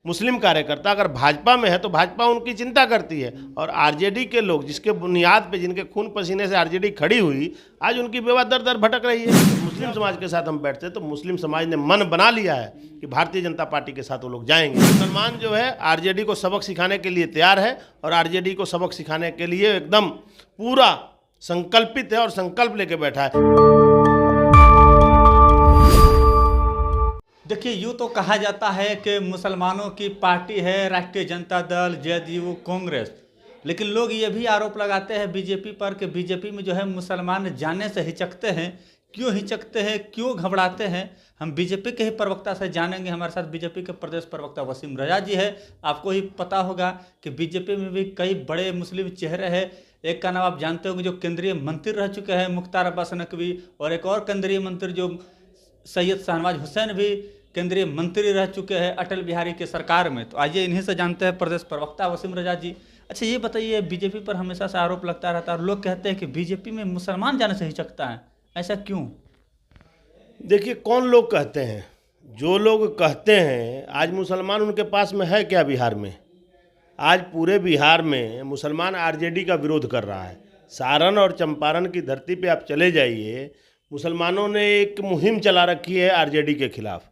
मुस्लिम कार्यकर्ता अगर भाजपा में है तो भाजपा उनकी चिंता करती है, और आरजेडी के लोग जिसके बुनियाद पे, जिनके खून पसीने से आरजेडी खड़ी हुई, आज उनकी बेवा दर दर भटक रही है। मुस्लिम समाज के साथ हम बैठते तो मुस्लिम समाज ने मन बना लिया है कि भारतीय जनता पार्टी के साथ वो लोग जाएंगे। मुसलमान जो है आरजेडी को सबक सिखाने के लिए तैयार है, और आरजेडी को सबक सिखाने के लिए एकदम पूरा संकल्पित है और संकल्प लेके बैठा है। देखिए, यूँ तो कहा जाता है कि मुसलमानों की पार्टी है राष्ट्रीय जनता दल, जेडीयू, कांग्रेस, लेकिन लोग ये भी आरोप लगाते हैं बीजेपी पर कि बीजेपी में जो है मुसलमान जाने से हिचकते हैं। क्यों हिचकते हैं, क्यों घबराते हैं, हम बीजेपी के ही प्रवक्ता से जानेंगे। हमारे साथ बीजेपी के प्रदेश प्रवक्ता वसीम रजा जी है। आपको ही पता होगा कि बीजेपी में भी कई बड़े मुस्लिम चेहरे हैं। एक का नाम आप जानते होंगे जो केंद्रीय मंत्री रह चुके हैं, मुख्तार अब्बास नकवी, और एक और केंद्रीय मंत्री जो सैयद शाहनवाज हुसैन भी केंद्रीय मंत्री रह चुके हैं अटल बिहारी के सरकार में। तो आइए इन्हीं से जानते हैं प्रदेश प्रवक्ता वसीम रजा जी। अच्छा, ये बताइए, बीजेपी पर हमेशा से आरोप लगता रहता है और लोग कहते हैं कि बीजेपी में मुसलमान जाने से हिचकता है, ऐसा क्यों? देखिए, कौन लोग कहते हैं? जो लोग कहते हैं, आज मुसलमान उनके पास में है क्या? बिहार में आज पूरे बिहार में मुसलमान आरजेडी का विरोध कर रहा है। सारण और चंपारण की धरती पे आप चले जाइए, मुसलमानों ने एक मुहिम चला रखी है आरजेडी के खिलाफ।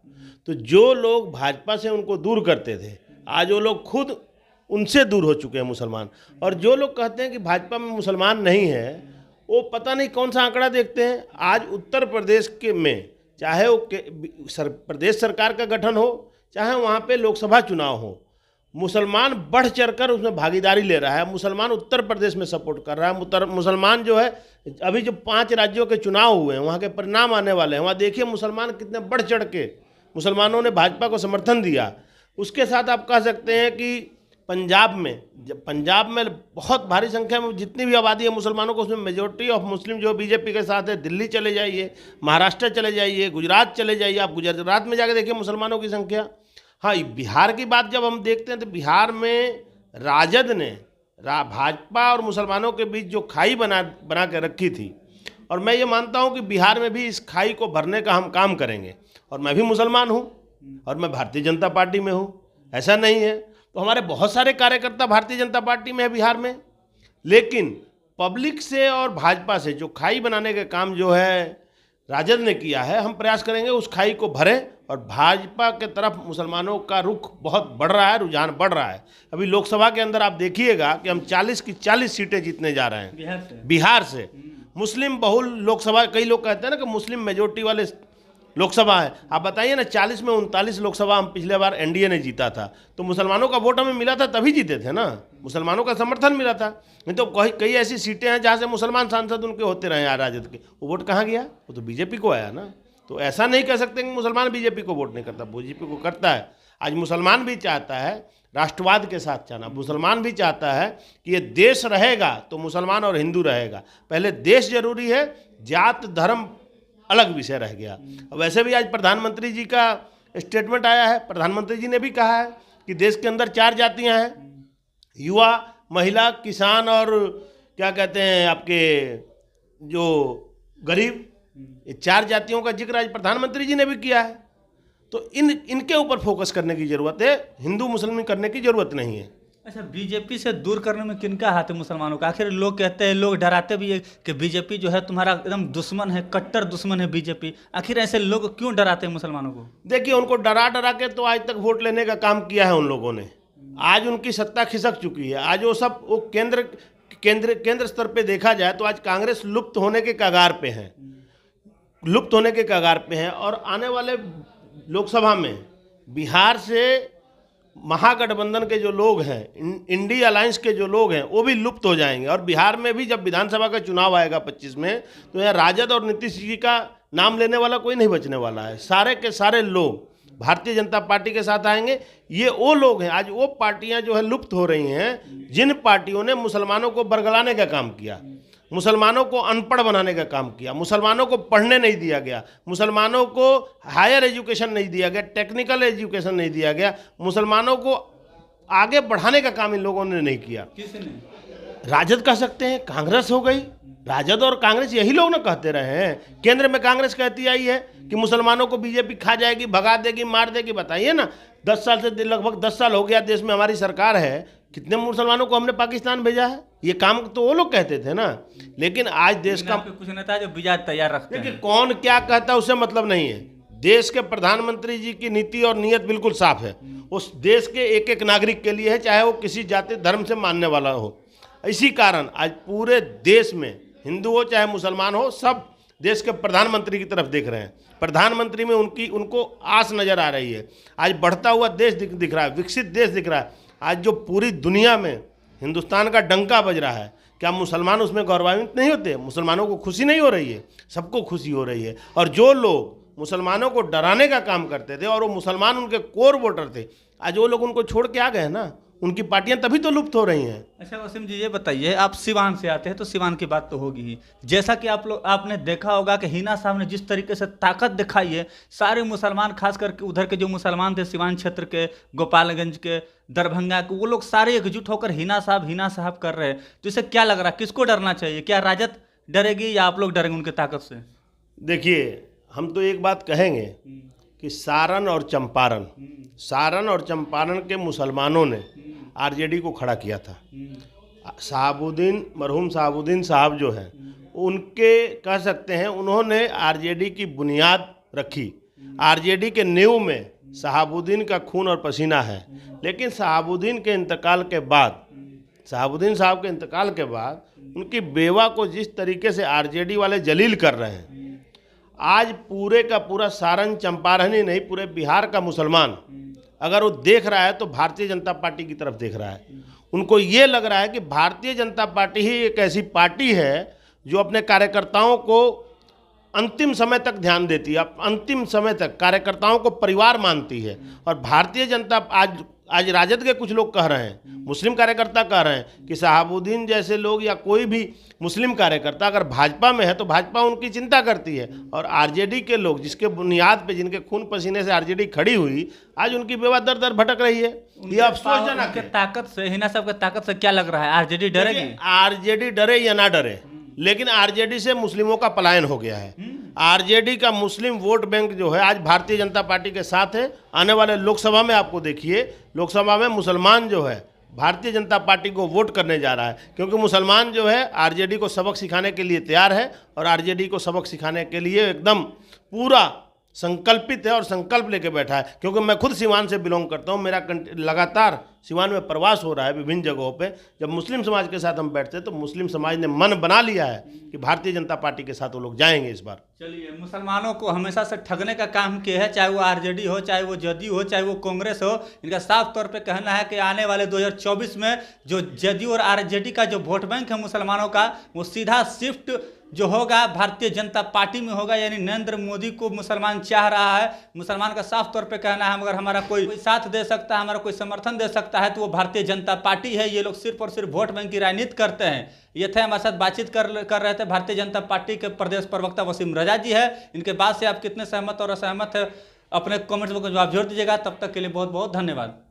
तो जो लोग भाजपा से उनको दूर करते थे, आज वो लोग खुद उनसे दूर हो चुके हैं मुसलमान। और जो लोग कहते हैं कि भाजपा में मुसलमान नहीं है, वो पता नहीं कौन सा आंकड़ा देखते हैं। आज उत्तर प्रदेश के में चाहे वो प्रदेश सरकार का गठन हो, चाहे वहाँ पे लोकसभा चुनाव हो, मुसलमान बढ़ चढ़कर उसमें भागीदारी ले रहा है। मुसलमान उत्तर प्रदेश में सपोर्ट कर रहा है। मुसलमान जो है, अभी जो 5 राज्यों के चुनाव हुए हैं, वहाँ के परिणाम आने वाले हैं, वहाँ देखिए मुसलमान कितने बढ़ चढ़ के मुसलमानों ने भाजपा को समर्थन दिया। उसके साथ आप कह सकते हैं कि पंजाब में बहुत भारी संख्या में जितनी भी आबादी है मुसलमानों को, उसमें मेजोरिटी ऑफ मुस्लिम जो बीजेपी के साथ है। दिल्ली चले जाइए, महाराष्ट्र चले जाइए, गुजरात चले जाइए, आप गुजरात में जाके देखिए मुसलमानों की संख्या। हाँ, बिहार की बात जब हम देखते हैं तो बिहार में राजद ने भाजपा और मुसलमानों के बीच जो खाई बना के रखी थी, और मैं ये मानता हूँ कि बिहार में भी इस खाई को भरने का हम काम करेंगे। और मैं भी मुसलमान हूँ और मैं भारतीय जनता पार्टी में हूँ, ऐसा नहीं है। तो हमारे बहुत सारे कार्यकर्ता भारतीय जनता पार्टी में है बिहार में, लेकिन पब्लिक से और भाजपा से जो खाई बनाने का काम जो है राजद ने किया है, हम प्रयास करेंगे उस खाई को भरें। और भाजपा के तरफ मुसलमानों का रुख बहुत बढ़ रहा है, रुझान बढ़ रहा है। अभी लोकसभा के अंदर आप देखिएगा कि हम 40 की 40 सीटें जीतने जा रहे हैं बिहार से। मुस्लिम बहुल लोकसभा, कई लोग कहते हैं ना कि मुस्लिम मेजोरिटी वाले लोकसभा है। आप बताइए ना, 40 में 39 लोकसभा हम पिछले बार एनडीए ने जीता था, तो मुसलमानों का वोट हमें मिला था, तभी जीते थे ना, मुसलमानों का समर्थन मिला था। नहीं तो कई ऐसी सीटें हैं जहाँ से मुसलमान सांसद उनके होते रहे राजद के, वो वोट कहाँ गया? वो तो बीजेपी को आया ना। तो ऐसा नहीं कह सकते कि मुसलमान बीजेपी को वोट नहीं करता, बीजेपी को करता है। आज मुसलमान भी चाहता है राष्ट्रवाद के साथ चलना, मुसलमान भी चाहता है कि ये देश रहेगा तो मुसलमान और हिंदू रहेगा। पहले देश जरूरी है, जात धर्म अलग विषय रह गया। वैसे भी आज प्रधानमंत्री जी का स्टेटमेंट आया है, प्रधानमंत्री जी ने भी कहा है कि देश के अंदर 4 जातियां हैं, युवा, महिला, किसान और क्या कहते हैं आपके जो गरीब। ये 4 जातियों का जिक्र आज प्रधानमंत्री जी ने भी किया है। तो इनके ऊपर फोकस करने की ज़रूरत है, हिंदू मुस्लिम करने की ज़रूरत नहीं है। अच्छा, बीजेपी से दूर करने में किनका हाथ है मुसलमानों का? आखिर लोग कहते हैं, लोग डराते भी है कि बीजेपी जो है तुम्हारा एकदम दुश्मन है, कट्टर दुश्मन है बीजेपी। आखिर ऐसे लोग क्यों डराते हैं मुसलमानों को? देखिए, उनको डरा के तो आज तक वोट लेने का काम किया है उन लोगों ने। आज उनकी सत्ता खिसक चुकी है। आज वो सब वो केंद्र स्तर पे देखा जाए तो आज कांग्रेस लुप्त होने के कगार पे है। और आने वाले लोकसभा में बिहार से महागठबंधन के जो लोग हैं, इंडिया अलायंस के जो लोग हैं, वो भी लुप्त हो जाएंगे। और बिहार में भी जब विधानसभा का चुनाव आएगा 25 में, तो यहाँ राजद और नीतीश जी का नाम लेने वाला कोई नहीं बचने वाला है। सारे के सारे लोग भारतीय जनता पार्टी के साथ आएंगे। ये वो लोग हैं, आज वो पार्टियां जो है लुप्त हो रही हैं, जिन पार्टियों ने मुसलमानों को बरगलाने का काम किया, मुसलमानों को अनपढ़ बनाने का काम किया, मुसलमानों को पढ़ने नहीं दिया गया, मुसलमानों को हायर एजुकेशन नहीं दिया गया, टेक्निकल एजुकेशन नहीं दिया गया, मुसलमानों को आगे बढ़ाने का काम इन लोगों ने नहीं किया। किसने? राजद कह सकते हैं, कांग्रेस हो गई। राजद और कांग्रेस यही लोग ना कहते रहे हैं। केंद्र में कांग्रेस कहती आई है कि मुसलमानों को बीजेपी खा जाएगी, भगा देगी, मार देगी। बताइए ना, 10 साल से लगभग 10 साल हो गया देश में हमारी सरकार है, कितने मुसलमानों को हमने पाकिस्तान भेजा है? ये काम तो वो लोग कहते थे ना, लेकिन आज देश का कुछ नेता जो वीजा तैयार रखते देखिए हैं। कौन क्या कहता है उससे मतलब नहीं है। देश के प्रधानमंत्री जी की नीति और नीयत बिल्कुल साफ है, उस देश के एक एक नागरिक के लिए है, चाहे वो किसी जाति धर्म से मानने वाला हो। इसी कारण आज पूरे देश में हिंदू हो चाहे मुसलमान हो, सब देश के प्रधानमंत्री की तरफ देख रहे हैं। प्रधानमंत्री में उनको आस नजर आ रही है। आज बढ़ता हुआ देश दिख रहा है, विकसित देश दिख रहा है। आज जो पूरी दुनिया में हिंदुस्तान का डंका बज रहा है, क्या मुसलमान उसमें गौरवान्वित नहीं होते? मुसलमानों को खुशी नहीं हो रही है? सबको खुशी हो रही है। और जो लोग मुसलमानों को डराने का काम करते थे और वो मुसलमान उनके कोर वोटर थे, आज वो लोग उनको छोड़ के आ गए हैं ना, उनकी पार्टियां तभी तो लुप्त हो रही हैं। अच्छा वसीम जी, ये बताइए, आप सिवान से आते हैं तो सिवान की बात तो होगी ही। जैसा कि आपने देखा होगा कि हिना साहब ने जिस तरीके से ताकत दिखाई है, सारे मुसलमान, खास करके उधर के जो मुसलमान थे सिवान क्षेत्र के, गोपालगंज के, दरभंगा के, वो लोग सारे एकजुट होकर हिना साहब कर रहे हैं। तो इससे क्या लग रहा है, किसको डरना चाहिए? क्या राजद डरेगी या आप लोग डरेंगे उनकी ताकत से? देखिए, हम तो एक बात कहेंगे कि सारण और चंपारण के मुसलमानों ने आरजेडी को खड़ा किया था। मरहूम शहाबुद्दीन साहब जो हैं, उनके कह सकते हैं उन्होंने आरजेडी की बुनियाद रखी। आरजेडी के नींव में शहाबुद्दीन का खून और पसीना है। लेकिन शहाबुद्दीन साहब के इंतकाल के बाद उनकी बेवा को जिस तरीके से आरजेडी वाले जलील कर रहे हैं, आज पूरे का पूरा सारण चंपारण ही नहीं, पूरे बिहार का मुसलमान अगर वो देख रहा है तो भारतीय जनता पार्टी की तरफ देख रहा है। उनको ये लग रहा है कि भारतीय जनता पार्टी ही एक ऐसी पार्टी है जो अपने कार्यकर्ताओं को अंतिम समय तक ध्यान देती है, अंतिम समय तक कार्यकर्ताओं को परिवार मानती है। और भारतीय जनता आज राजद के कुछ लोग कह रहे हैं, मुस्लिम कार्यकर्ता कह रहे हैं कि शहाबुद्दीन जैसे लोग या कोई भी मुस्लिम कार्यकर्ता अगर भाजपा में है तो भाजपा उनकी चिंता करती है। और आरजेडी के लोग जिसके बुनियाद पे, जिनके खून पसीने से आरजेडी खड़ी हुई, आज उनकी बेवा दर दर भटक रही है। ये अफसोसजनक है। ताकत से, हिना साहब की ताकत से क्या लग रहा है, आरजेडी डरेगी? आरजेडी डरे या ना डरे, लेकिन आरजेडी से मुस्लिमों का पलायन हो गया है। आरजेडी का मुस्लिम वोट बैंक जो है आज भारतीय जनता पार्टी के साथ है। आने वाले लोकसभा में आपको देखिए, लोकसभा में मुसलमान जो है भारतीय जनता पार्टी को वोट करने जा रहा है, क्योंकि मुसलमान जो है आरजेडी को सबक सिखाने के लिए तैयार है और आरजेडी को सबक सिखाने के लिए एकदम पूरा संकल्पित है और संकल्प लेके बैठा है। क्योंकि मैं खुद सिवान से बिलोंग करता हूँ, मेरा लगातार सिवान में प्रवास हो रहा है विभिन्न जगहों पे। जब मुस्लिम समाज के साथ हम बैठते हैं तो मुस्लिम समाज ने मन बना लिया है कि भारतीय जनता पार्टी के साथ वो लोग जाएंगे इस बार। चलिए, मुसलमानों को हमेशा से ठगने का काम किया है, चाहे वो आरजेडी हो, चाहे वो जदयू हो, चाहे वो कांग्रेस हो। इनका साफ तौर पे कहना है कि आने वाले 2024 में जो जदयू और आरजेडी का जो वोट बैंक है मुसलमानों का, वो सीधा शिफ्ट जो होगा भारतीय जनता पार्टी में होगा। यानी नरेंद्र मोदी को मुसलमान चाह रहा है। मुसलमान का साफ तौर पे कहना है, अगर हमारा कोई साथ दे सकता है, हमारा कोई समर्थन दे सकता है तो वो भारतीय जनता पार्टी है। ये लोग सिर्फ और सिर्फ वोट बैंक की राजनीति करते हैं। ये थे हमारे साथ बातचीत कर रहे थे भारतीय जनता पार्टी के प्रदेश प्रवक्ता वसीम रजा जी है। इनके बात से आप कितने सहमत और असहमत है, अपने कमेंट्स में जवाब जोड़ दीजिएगा। तब तक के लिए बहुत बहुत धन्यवाद।